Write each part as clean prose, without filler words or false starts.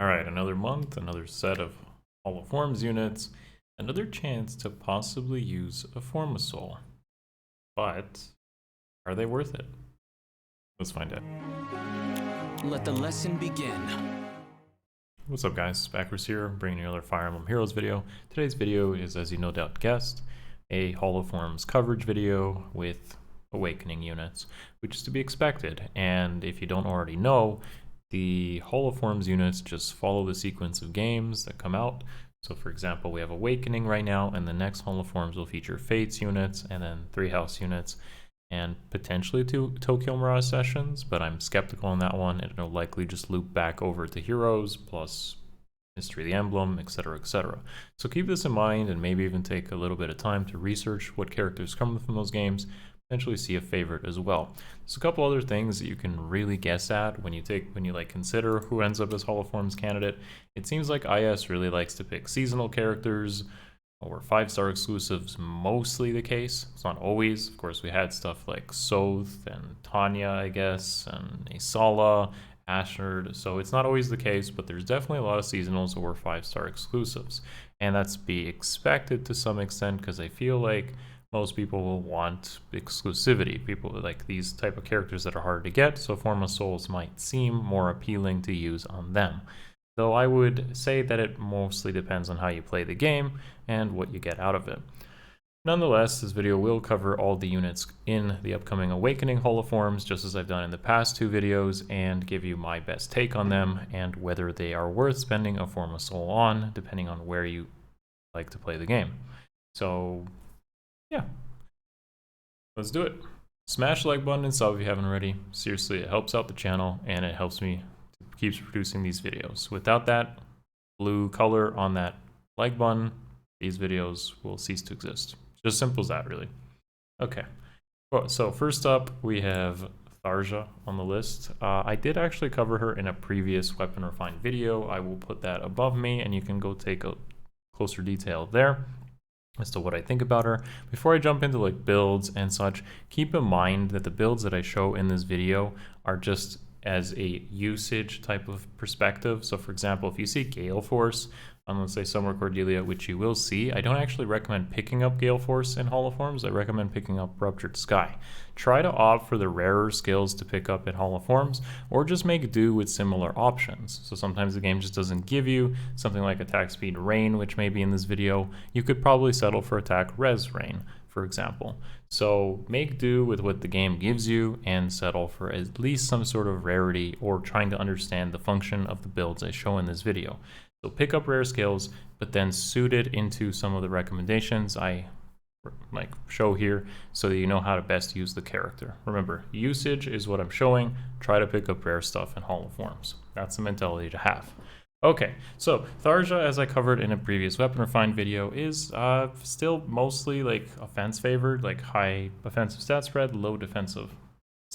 Alright, another month, another set of Hall of Forms units, another chance to possibly use a Forma Soul. But, are they worth it? Let's find out. Let the lesson begin. What's up guys, Akariss here, bringing you another Fire Emblem Heroes video. Today's video is, as you no doubt guessed, a Hall of Forms coverage video with Awakening units, which is to be expected, and if you don't already know, the Hall of Forms units just follow the sequence of games that come out. So for example, we have Awakening right now, and the next Hall of Forms will feature Fates units, and then 3 House units, and potentially 2 Tokyo Mirage sessions, but I'm skeptical on that one, and it'll likely just loop back over to Heroes, plus History of the Emblem, etc, etc. So keep this in mind, and maybe even take a little bit of time to research what characters come from those games, potentially see a favorite as well. There's a couple other things that you can really guess at when you consider who ends up as Hall of Forms candidate. It seems like IS really likes to pick seasonal characters or 5-star exclusives, mostly the case. It's not always. Of course, we had stuff like Soth and Tanya, I guess, and Asala, Ashford, so it's not always the case, but there's definitely a lot of seasonals or 5-star exclusives. And that's to be expected to some extent, because I feel like most people will want exclusivity. People like these type of characters that are hard to get, so Forma Souls might seem more appealing to use on them. Though I would say that it mostly depends on how you play the game and what you get out of it. Nonetheless, this video will cover all the units in the upcoming Awakening Hall of Forms, just as I've done in the past 2 videos, and give you my best take on them and whether they are worth spending a Forma Soul on, depending on where you like to play the game. So yeah, let's do it. Smash the like button and sub if you haven't already. Seriously, it helps out the channel and it helps me to keep producing these videos. Without that blue color on that like button, these videos will cease to exist. Just simple as that, really. Okay, well, so first up we have Tharja on the list. I did actually cover her in a previous Weapon Refined video. I will put that above me and you can go take a closer detail there as to what I think about her. Before I jump into like builds and such, keep in mind that the builds that I show in this video are just as a usage type of perspective. So for example, if you see Gale Force on, let's say, Summer Cordelia, which you will see, I don't actually recommend picking up Gale Force in Hall of Forms. I recommend picking up Ruptured Sky. Try to opt for the rarer skills to pick up in Hall of Forms, or just make do with similar options. So sometimes the game just doesn't give you something like Attack Speed Rain, which may be in this video. You could probably settle for Attack Res Rain, for example. So make do with what the game gives you and settle for at least some sort of rarity, or trying to understand the function of the builds I show in this video. So pick up rare skills, but then suit it into some of the recommendations I show here so that you know how to best use the character. Remember, usage is what I'm showing. Try to pick up rare stuff in Hall of Forms. That's the mentality to have. Okay, so Tharja, as I covered in a previous Weapon Refined video, is still mostly like offense favored, like high offensive stat spread, low defensive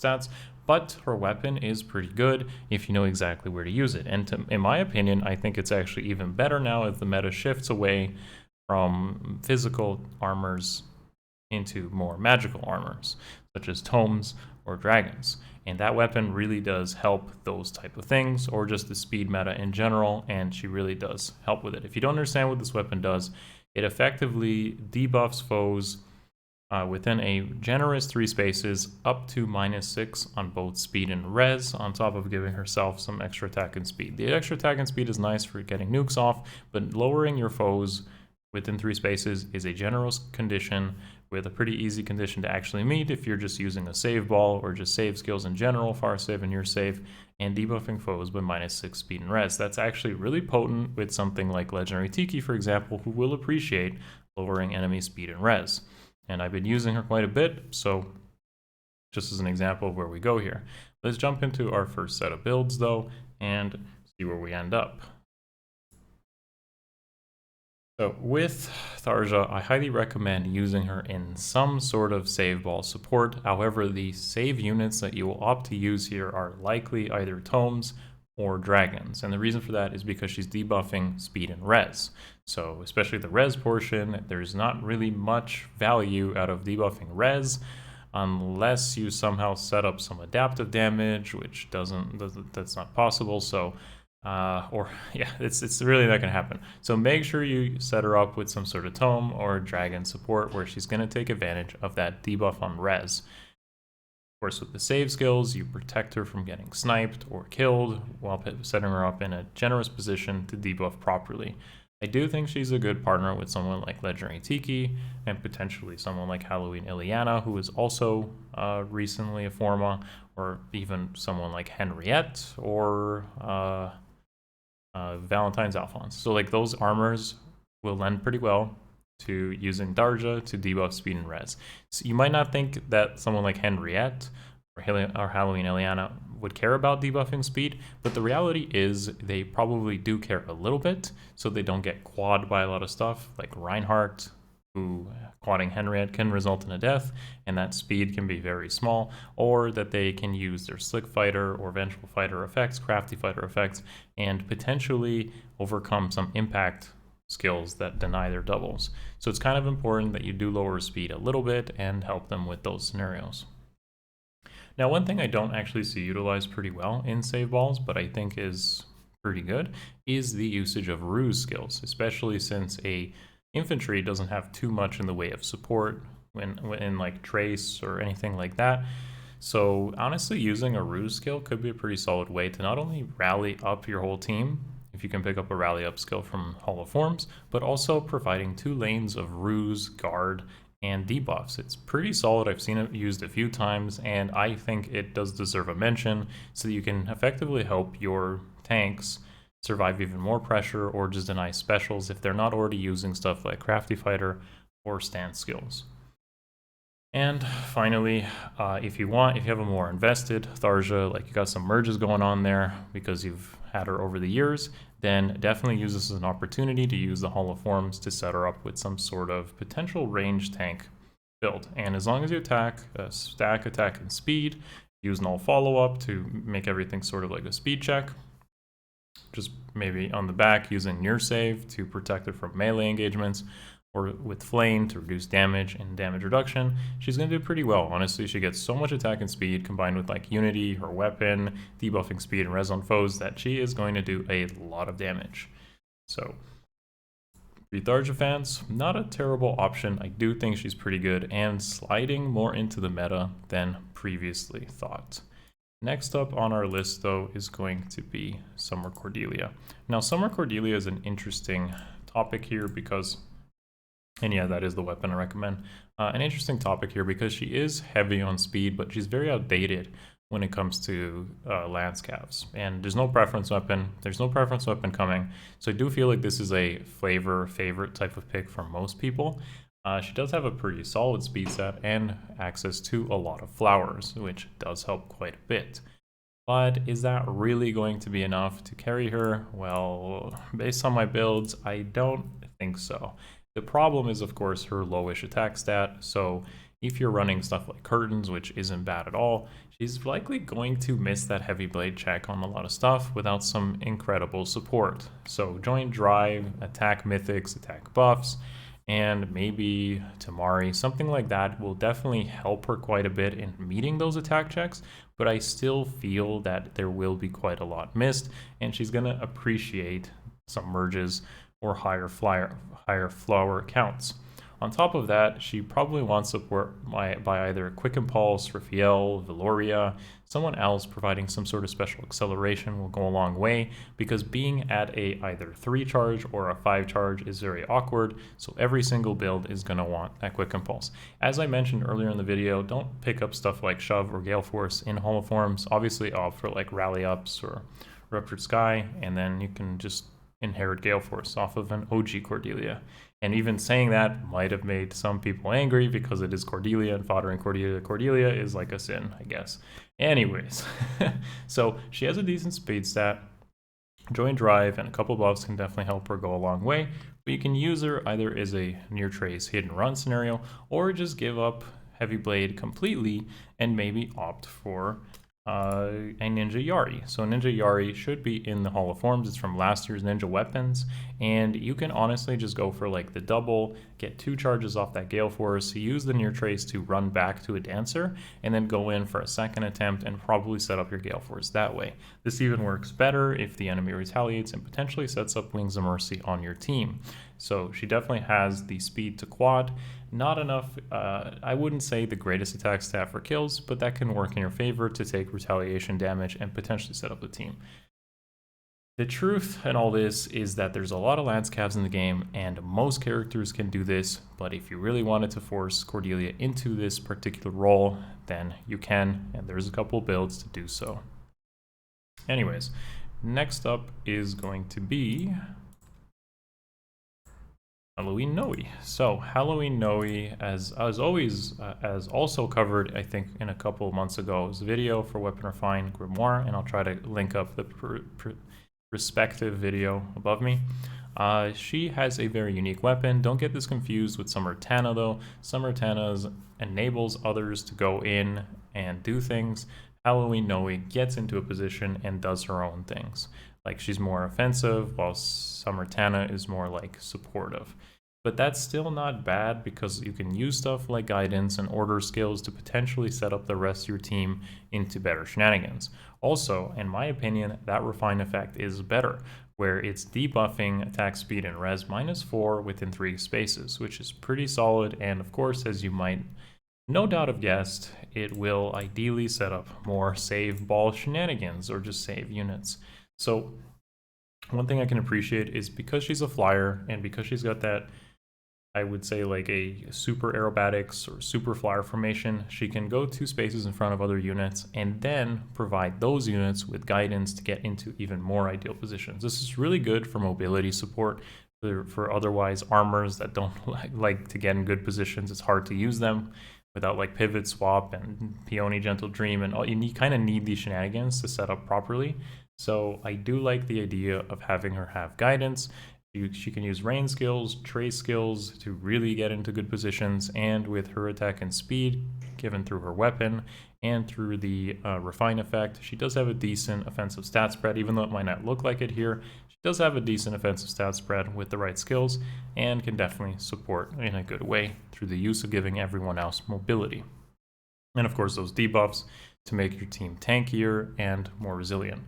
stats, but her weapon is pretty good if you know exactly where to use it. And in my opinion, I think it's actually even better now as the meta shifts away from physical armors into more magical armors, such as tomes or dragons. And that weapon really does help those type of things, or just the speed meta in general, and she really does help with it. If you don't understand what this weapon does, it effectively debuffs foes within a generous 3 spaces up to -6 on both speed and res, on top of giving herself some extra attack and speed. The extra attack and speed is nice for getting nukes off, but lowering your foes within 3 spaces is a generous condition with a pretty easy condition to actually meet if you're just using a save ball or just save skills in general, far save and near save, and debuffing foes by -6 speed and res. That's actually really potent with something like Legendary Tiki, for example, who will appreciate lowering enemy speed and res. And I've been using her quite a bit, so just as an example of where we go here. Let's jump into our first set of builds though, and see where we end up. So with Tharja, I highly recommend using her in some sort of save ball support. However, the save units that you will opt to use here are likely either tomes or dragons. And the reason for that is because she's debuffing speed and res. So especially the res portion, there's not really much value out of debuffing res unless you somehow set up some adaptive damage, which that's not possible. So or yeah, it's really not gonna happen. So make sure you set her up with some sort of tome or dragon support where she's gonna take advantage of that debuff on res. Of course, with the save skills, you protect her from getting sniped or killed while setting her up in a generous position to debuff properly. I do think she's a good partner with someone like Legendary Tiki and potentially someone like Halloween Ileana, who is also recently a Forma, or even someone like Henriette or Valentine's Alphonse. So like those armors will lend pretty well to using Tharja to debuff speed and res. So you might not think that someone like Henriette or Halloween Ileana would care about debuffing speed, but the reality is they probably do care a little bit, so they don't get quad by a lot of stuff, like Reinhardt, who quadding Henriette can result in a death, and that speed can be very small, or that they can use their Slick Fighter or Vengeful Fighter effects, Crafty Fighter effects, and potentially overcome some impact skills that deny their doubles. So it's kind of important that you do lower speed a little bit and help them with those scenarios. Now, one thing I don't actually see utilized pretty well in save balls, but I think is pretty good, is the usage of ruse skills, especially since a infantry doesn't have too much in the way of support when in like trace or anything like that. So honestly, using a ruse skill could be a pretty solid way to not only rally up your whole team, if you can pick up a rally up skill from Hall of Forms, but also providing 2 lanes of ruse, guard, and debuffs. It's pretty solid. I've seen it used a few times, and I think it does deserve a mention so that you can effectively help your tanks survive even more pressure or just deny specials if they're not already using stuff like Crafty Fighter or stance skills. And finally, if you have a more invested Tharja, like you got some merges going on there because you've had her over the years, then definitely use this as an opportunity to use the Hall of Forms to set her up with some sort of potential range tank build. And as long as you stack attack and speed, use null follow-up to make everything sort of like a speed check. Just maybe on the back using near save to protect it from melee engagements, or with Flame to reduce damage and damage reduction. She's going to do pretty well. Honestly, she gets so much attack and speed combined with like Unity, her weapon, debuffing speed and res on foes that she is going to do a lot of damage. So, Tharja fans, not a terrible option. I do think she's pretty good and sliding more into the meta than previously thought. Next up on our list, though, is going to be Summer Cordelia. Now, Summer Cordelia is an interesting topic here because, and yeah, that is the weapon I recommend. An interesting topic here because she is heavy on speed, but she's very outdated when it comes to lance calves. And there's no preference weapon. There's no preference weapon coming. So I do feel like this is a favorite type of pick for most people. She does have a pretty solid speed set and access to a lot of flowers, which does help quite a bit. But is that really going to be enough to carry her? Well, based on my builds, I don't think so. The problem is, of course, her lowish attack stat. So if you're running stuff like curtains, which isn't bad at all, she's likely going to miss that heavy blade check on a lot of stuff without some incredible support. So joint drive, attack mythics, attack buffs, and maybe Tamari, something like that will definitely help her quite a bit in meeting those attack checks, but I still feel that there will be quite a lot missed, and she's going to appreciate some merges or higher flower counts. On top of that, she probably wants support by either Quick Impulse, Raphael, Valoria, someone else providing some sort of special acceleration will go a long way, because being at a either 3 charge or a 5 charge is very awkward, so every single build is going to want that Quick Impulse. As I mentioned earlier in the video, don't pick up stuff like Shove or Gale Force in Hall of Forms. Obviously opt for like Rally Ups or Ruptured Sky, and then you can just inherit Gale Force off of an OG Cordelia. And even saying that might have made some people angry because it is Cordelia, and foddering Cordelia is like a sin, I guess. Anyways, so she has a decent speed stat. Joint drive and a couple buffs can definitely help her go a long way, but you can use her either as a near trace hit and run scenario, or just give up heavy blade completely and maybe opt for a Ninja Yari. So Ninja Yari should be in the Hall of Forms. It's from last year's Ninja Weapons, and you can honestly just go for like the double, get 2 charges off that Gale Force, use the near trace to run back to a Dancer, and then go in for a second attempt and probably set up your Gale Force that way. This even works better if the enemy retaliates and potentially sets up Wings of Mercy on your team. So she definitely has the speed to quad. Not enough, I wouldn't say the greatest attack stat for kills, but that can work in your favor to take retaliation damage and potentially set up the team. The truth in all this is that there's a lot of lance cabs in the game, and most characters can do this, but if you really wanted to force Cordelia into this particular role, then you can, and there's a couple builds to do so. Anyways, next up is going to be Halloween Nowi. So Halloween Nowi, as always, as also covered, I think, in a couple of months ago's video for Weapon Refine Grimoire, and I'll try to link up the respective video above me. She has a very unique weapon. Don't get this confused with Summer Tana though. Summer Tana's enables others to go in and do things. Halloween Nowi gets into a position and does her own things. Like, she's more offensive, while Summer Tana is more like supportive. But that's still not bad, because you can use stuff like guidance and order skills to potentially set up the rest of your team into better shenanigans. Also, in my opinion, that refine effect is better, where it's debuffing attack speed and res -4 within 3 spaces, which is pretty solid. And of course, as you might no doubt have guessed, it will ideally set up more save ball shenanigans or just save units. So one thing I can appreciate is, because she's a flyer and because she's got that, I would say, like a super aerobatics or super flyer formation, she can go 2 spaces in front of other units and then provide those units with guidance to get into even more ideal positions. This is really good for mobility support. For otherwise armors that don't like to get in good positions, it's hard to use them without like pivot swap and peony gentle dream, and all. You kind of need these shenanigans to set up properly. So I do like the idea of having her have guidance. She can use rain skills, trace skills to really get into good positions, and with her attack and speed given through her weapon and through the refine effect, she does have a decent offensive stat spread. Even though it might not look like it here, she does have a decent offensive stat spread with the right skills, and can definitely support in a good way through the use of giving everyone else mobility. And of course, those debuffs to make your team tankier and more resilient.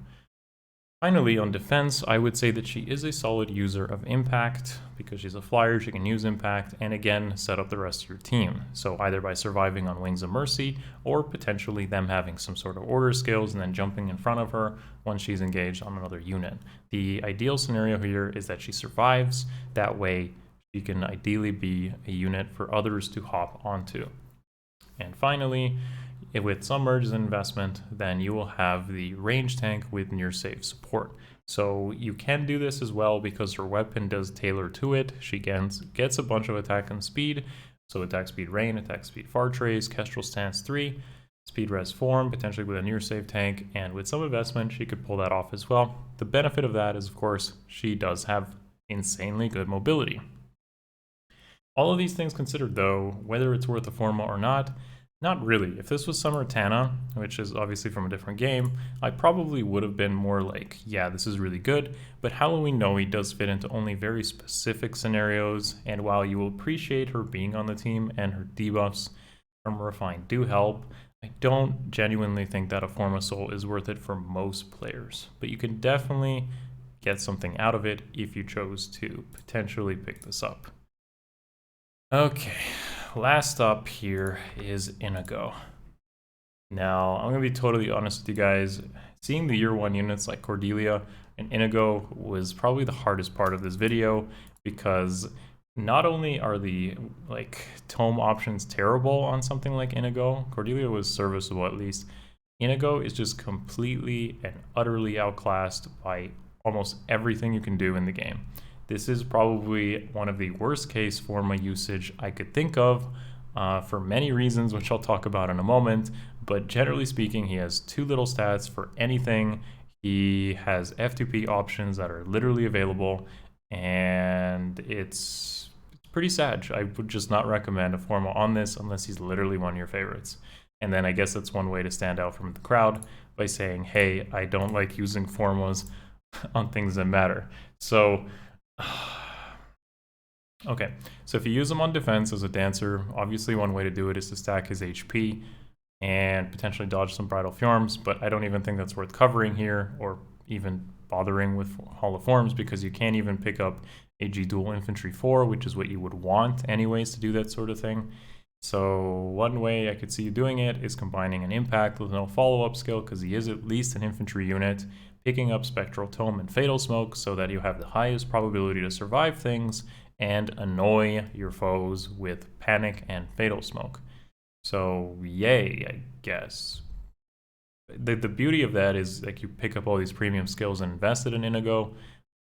Finally, on defense, I would say that she is a solid user of impact. Because she's a flyer, she can use impact and again set up the rest of your team. So either by surviving on Wings of Mercy, or potentially them having some sort of order skills and then jumping in front of her once she's engaged on another unit. The ideal scenario here is that she survives. That way she can ideally be a unit for others to hop onto. And finally, with some merges and investment, then you will have the range tank with near save support. So you can do this as well, because her weapon does tailor to it. She gets a bunch of attack and speed, so attack speed rain, attack speed far trace, kestrel stance 3, speed res form, potentially with a near save tank, and with some investment she could pull that off as well. The benefit of that is, of course, she does have insanely good mobility. All of these things considered though, whether it's worth a Forma or not really. If this was Summer Tana, which is obviously from a different game, I probably would have been more like, yeah, this is really good. But Halloween Nowi does fit into only very specific scenarios, and while you will appreciate her being on the team and her debuffs from Refine do help, I don't genuinely think that a Forma Soul is worth it for most players. But you can definitely get something out of it if you chose to potentially pick this up. Okay. Last up here is Inigo. Now, I'm going to be totally honest with you guys. Seeing the year 1 units like Cordelia and Inigo was probably the hardest part of this video, because not only are the tome options terrible on something like Inigo, Cordelia was serviceable at least. Inigo is just completely and utterly outclassed by almost everything you can do in the game. This is probably one of the worst case Forma usage I could think of for many reasons, which I'll talk about in a moment. But generally speaking, he has too little stats for anything. He has F2P options that are literally available, and it's pretty sad. I would just not recommend a Forma on this unless he's literally one of your favorites. And then I guess that's one way to stand out from the crowd. by saying, hey, I don't like using formas on things that matter. So, okay, so if you use him on defense as a dancer, obviously one way to do it is to stack his HP and potentially dodge some Bridal Forms, but I don't even think that's worth covering here or even bothering with Hall of Forms, because you can't even pick up a G Dual Infantry 4, which is what you would want anyways to do that sort of thing. So one way I could see you doing it is combining an Impact with no follow-up skill, because he is at least an infantry unit, picking up Spectral Tome and Fatal Smoke so that you have the highest probability to survive things and annoy your foes with Panic and Fatal Smoke. So yay, I guess. The beauty of that is like you pick up all these premium skills and invest it in Inigo,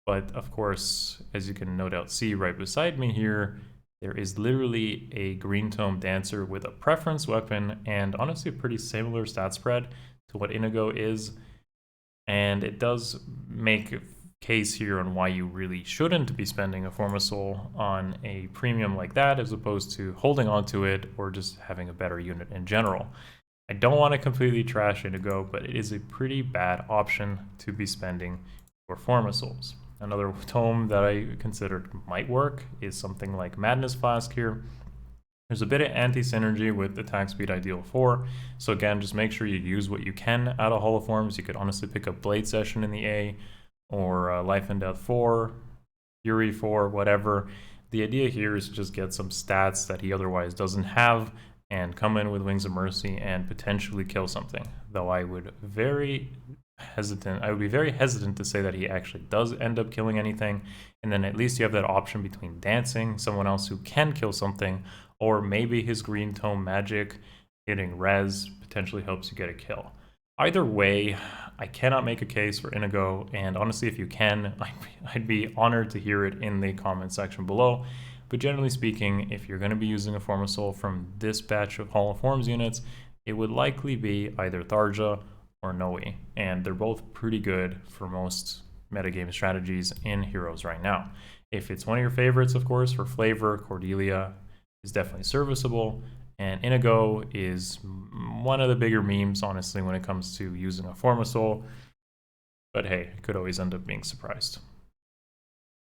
but of course, as you can no doubt see right beside me here, there is literally a Green Tome Dancer with a preference weapon and honestly a pretty similar stat spread to what Inigo is, and it does make a case here on why you really shouldn't be spending a Forma Soul on a premium like that as opposed to holding on to it or just having a better unit in general. I don't want to completely trash Inigo, but it is a pretty bad option to be spending for Forma Souls. Another tome that I considered might work is something like Madness Flask here. There's a bit of anti-synergy with Attack Speed Ideal 4, so again, just make sure you use what you can out of Hall of Forms. You could honestly pick up Blade Session in the A, or Life and Death 4, Fury 4, whatever. The idea here is to just get some stats that he otherwise doesn't have and come in with Wings of Mercy and potentially kill something. Though I would be very hesitant to say that he actually does end up killing anything, and then at least you have that option between dancing someone else who can kill something, or maybe his Green Tome magic hitting res potentially helps you get a kill. Either way, I cannot make a case for Inigo, and honestly, if you can, I'd be honored to hear it in the comment section below. But generally speaking, if you're going to be using a Forma Soul from this batch of Hall of Forms units, it would likely be either Tharja or Nowi, and they're both pretty good for most metagame strategies in Heroes right now. If it's one of your favorites, of course, for flavor, Cordelia is definitely serviceable, and Inigo is one of the bigger memes, honestly, when it comes to using a Forma Soul, but hey, it could always end up being surprised.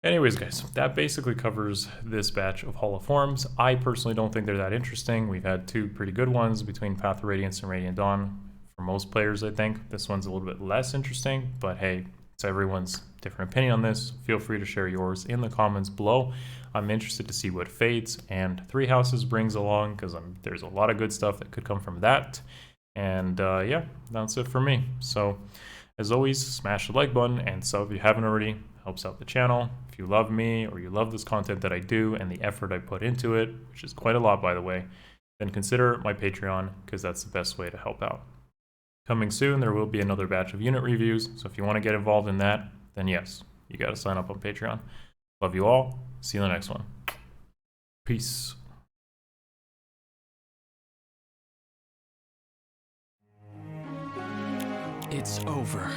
Anyways, guys, that basically covers this batch of Hall of Forms. I personally don't think they're that interesting. We've had two pretty good ones between Path of Radiance and Radiant Dawn. For most players, I think this one's a little bit less interesting, but hey, it's everyone's different opinion on this. Feel free to share yours in the comments below. I'm interested to see what Fates and Three Houses brings along, because there's a lot of good stuff that could come from that. And yeah, that's it for me. So as always, smash the like button and sub if you haven't already. Helps out the channel. If you love me or you love this content that I do and the effort I put into it, which is quite a lot by the way, then consider my Patreon, because that's the best way to help out. Coming soon, there will be another batch of unit reviews, so if you want to get involved in that, then yes, you got to sign up on Patreon. Love you all. See you in the next one. Peace. It's over.